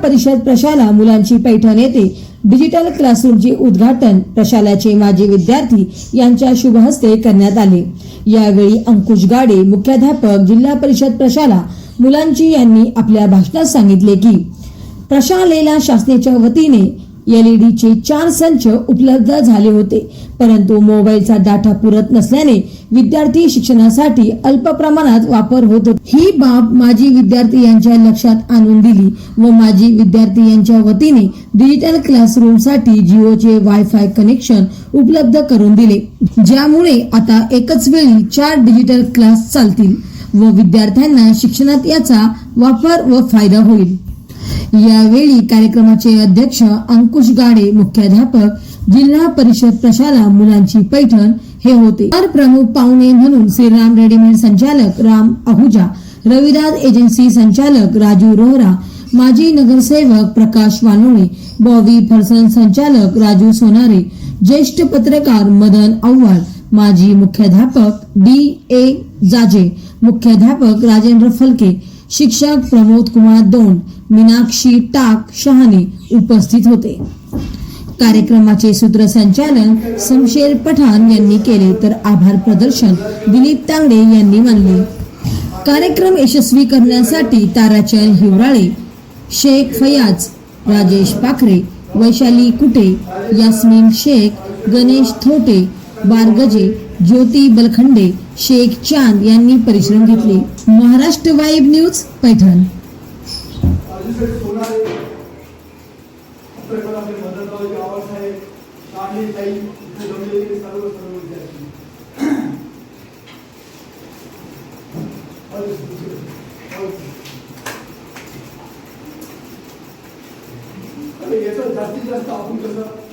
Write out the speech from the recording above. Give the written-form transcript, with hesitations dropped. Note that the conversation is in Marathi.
परिषद प्रशाला मुलांची पैठण येथे डिजिटल क्लासरूमचे उद्घाटन प्रशालाचे माजी विद्यार्थी यांच्या शुभ हस्ते करण्यात आले। यावेळी अंकुश गाडे मुख्याध्यापक जिल्हा परिषद प्रशाला मुलांची यांनी आपल्या भाषणात सांगितले की प्रशालेला शासनाच्या वतीने एलईडीचे 4 संच उपलब्ध झाले होते, परंतु मोबाईलचा डाटा पुरत नसल्याने विद्यार्थी शिक्षणासाठी अल्प प्रमाणात वापर होत होता। ही बाब माजी विद्यार्थी यांच्या लक्षात आणून दिली व माजी विद्यार्थी यांच्या वतीने डिजिटल क्लासरूमसाठी जिओचे वायफाय कनेक्शन उपलब्ध करून दिले, ज्यामुळे आता एकच वेळी 4 डिजिटल क्लास चालतील व विद्यार्थ्यांना शिक्षणात याचा वापर व फायदा होईल। यावेळी कार्यक्रमाचे अध्यक्ष अंकुश गाडे मुख्याध्यापक जिल्हा परिषद प्रशाला मुलांची पैठण हे होते। तर प्रमुख पाहुणे म्हणून श्रीराम रेडीमेड संचालक राम आहुजा, रविदास एजन्सी संचालक राजू रोहरा, माजी नगरसेवक प्रकाश वानोळे, बॉबी फरसन संचालक राजू सोनारे, ज्येष्ठ पत्रकार मदन आव्हाड, माजी मुख्याध्यापक डी.ए. जाजे, मुख्याध्यापक राजेंद्र फलके, शिक्षक प्रमोद कुमार दोंड, मीनाक्षी टाक शहाणे उपस्थित होते। कार्यक्रमाचे सूत्रसंचालन शमशेर पठाण यांनी केले तर आभार प्रदर्शन दिलीप तांगडे यांनी मानले। कार्यक्रम यशस्वी करण्यासाठी ताराचंद हिवराळे, शेख फयाज, राजेश पाखरे, वैशाली कुटे, यास्मीन शेख, गणेश थोटे, बारगजे, ज्योती बलखंडे, शेख चांद यांनी परिश्रम घेतले। Maharashtra vibe news Paithan. जास्तीत जास्त आपण कसं